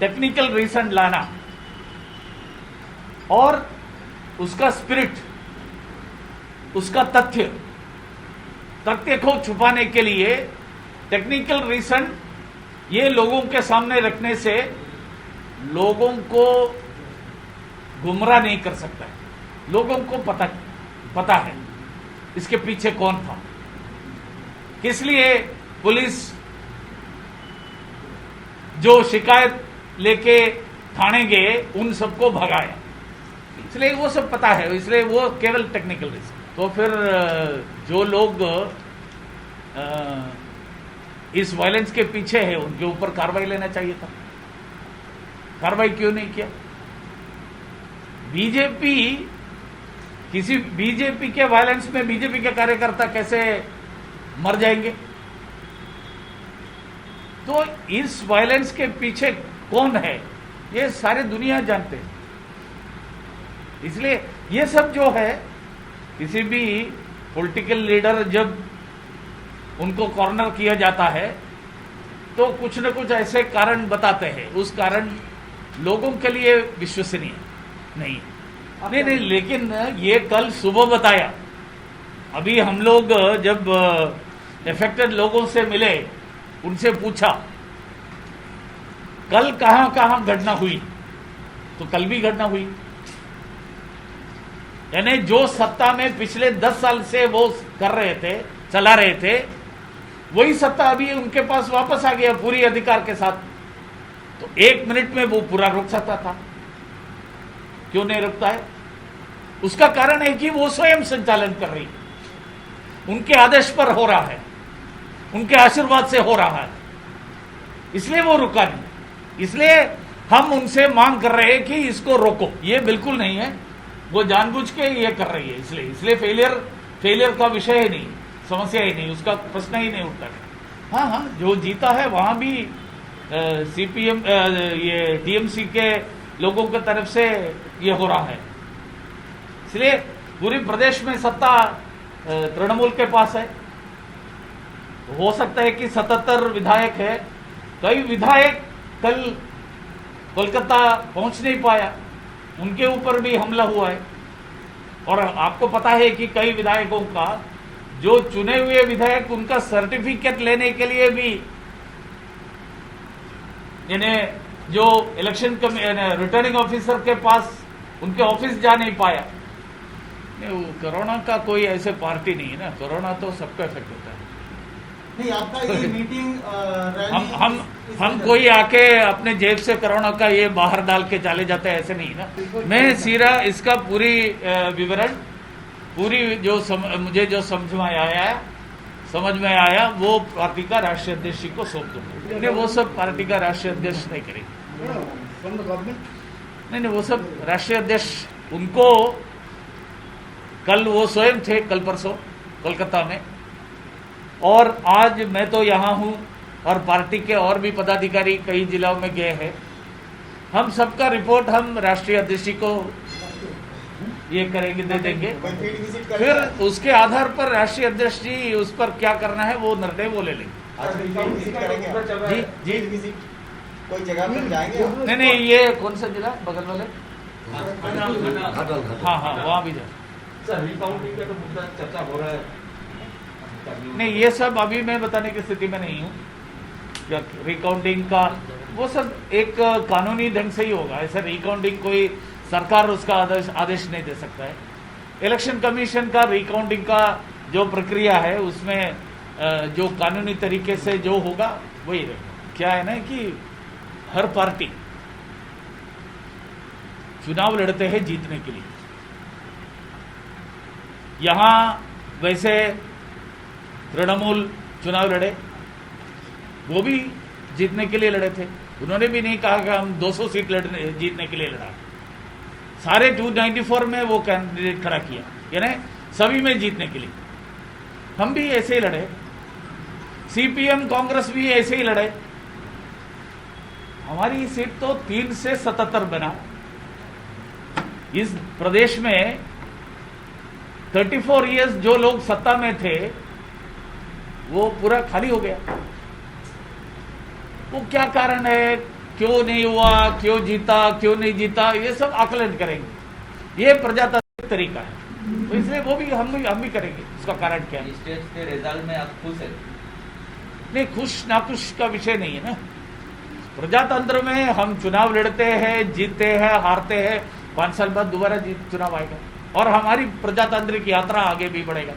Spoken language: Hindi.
टेक्निकल रीजन लाना और उसका स्पिरिट, उसका तथ्य को छुपाने के लिए टेक्निकल रीजन ये लोगों के सामने रखने से लोगों को गुमराह नहीं कर सकता है। लोगों को पता है इसके पीछे कौन था, किस लिए पुलिस जो शिकायत लेके थाने गए उन सबको भगाया, इसलिए वो सब पता है, इसलिए वो केवल टेक्निकल रीजन। तो फिर जो लोग इस वायलेंस के पीछे है उनके ऊपर कार्रवाई लेना चाहिए था। कार्रवाई क्यों नहीं किया? बीजेपी के वायलेंस में बीजेपी के कार्यकर्ता कैसे मर जाएंगे? तो इस वायलेंस के पीछे कौन है ये सारी दुनिया जानते हैं। इसलिए ये सब जो है, किसी भी पॉलिटिकल लीडर जब उनको कॉर्नर किया जाता है तो कुछ न कुछ ऐसे कारण बताते हैं, उस कारण लोगों के लिए विश्वसनीय नहीं। लेकिन ये कल सुबह बताया, अभी हम लोग जब अफेक्टेड लोगों से मिले, उनसे पूछा कल कहां घटना हुई, तो कल भी घटना हुई। यानी जो सत्ता में पिछले 10 साल से वो कर रहे थे, चला रहे थे, वही सत्ता अभी उनके पास वापस आ गया पूरी अधिकार के साथ। तो 1 मिनट में वो पूरा रोक सकता था, क्यों नहीं रुकता है? उसका कारण है कि वो स्वयं संचालन कर रही है, उनके आदेश पर हो रहा है, उनके आशीर्वाद से हो रहा है, इसलिए वो रुका नहीं। इसलिए हम उनसे मांग कर रहे हैं कि इसको रोको। ये बिल्कुल नहीं है, वो जानबूझ के ये कर रही है, इसलिए फेलियर का विषय ही नहीं, समस्या ही नहीं, उसका प्रश्न ही नहीं उठता है। हाँ, जो जीता है वहां भी सीपीएम ये टीएमसी के लोगों की तरफ से ये हो रहा है। इसलिए पूरे प्रदेश में सत्ता तृणमूल के पास है। हो सकता है कि 77 विधायक है, कई विधायक कल कोलकाता पहुंच नहीं पाया, उनके ऊपर भी हमला हुआ है। और आपको पता है कि कई विधायकों का, जो चुने हुए विधायक, उनका सर्टिफिकेट लेने के लिए भी इन्हें जो इलेक्शन रिटर्निंग ऑफिसर के पास उनके ऑफिस जा नहीं पाया। कोरोना का कोई ऐसे पार्टी नहीं है ना, कोरोना तो सबको इफेक्ट होता है। नहीं, आपका ये मीटिंग हम कोई आके अपने जेब से कोरोना का ये बाहर डाल के चले जाते हैं, ऐसे नहीं ना। मैं सीरा इसका पूरी विवरण, पूरी मुझे जो समझ में आया वो पार्टी का राष्ट्रीय अध्यक्ष को सौंप दूंगा। वो सब पार्टी का राष्ट्रीय अध्यक्ष नहीं करेंगे। नहीं, वो सब राष्ट्रीय अध्यक्ष, उनको कल वो स्वयं थे, कल परसों कोलकाता में, और आज मैं तो यहाँ हूँ, और पार्टी के और भी पदाधिकारी कई जिलों में गए हैं। हम सबका रिपोर्ट हम राष्ट्रीय अध्यक्ष को ये करेंगे, दे देंगे। फिर उसके आधार पर राष्ट्रीय अध्यक्ष जी उस पर क्या करना है वो निर्णय वो ले लेंगे। जी, कोई जगह पर जाएंगे? नहीं, ये कौन सा जिला बगल वाले? हाँ, वहाँ भी जाए। सर, रिकाउंटिंग का तो मुद्दा चर्चा हो रहा है। नहीं, ये सब अभी मैं बताने की स्थिति में नहीं हूँ। रिकाउंटिंग का वो सब एक कानूनी ढंग से ही होगा। ऐसा रिकाउंटिंग कोई सरकार उसका आदेश नहीं दे सकता है। इलेक्शन कमीशन का रिकाउंटिंग का जो प्रक्रिया है उसमें जो कानूनी तरीके से जो होगा वही रहेगा। क्या है ना कि हर पार्टी चुनाव लड़ते हैं जीतने के लिए। यहां वैसे तृणमूल चुनाव लड़े, वो भी जीतने के लिए लड़े थे। उन्होंने भी नहीं कहा कि हम 200 सीट जीतने के लिए लड़ा। सारे 294 में वो कैंडिडेट खड़ा किया, यानी सभी में जीतने के लिए। हम भी ऐसे ही लड़े, सीपीएम कांग्रेस भी ऐसे ही लड़े। हमारी सीट तो 3 से 77 बना। इस प्रदेश में 34 इयर्स जो लोग सत्ता में थे वो पूरा खाली हो गया। वो क्या कारण है क्यों नहीं हुआ, क्यों जीता, क्यों नहीं जीता, ये सब आकलन करेंगे। ये प्रजातांत्रिक तरीका है, तो इसलिए वो भी हम भी करेंगे। इसका कारण क्या है? स्टेट के रिजल्ट में आप खुश है? नहीं, खुश नाखुश का विषय नहीं है ना। प्रजातंत्र में हम चुनाव लड़ते हैं, जीतते हैं, हारते हैं, 5 साल बाद दोबारा चुनाव आएगा और हमारी प्रजातांत्रिक यात्रा आगे भी बढ़ेगा।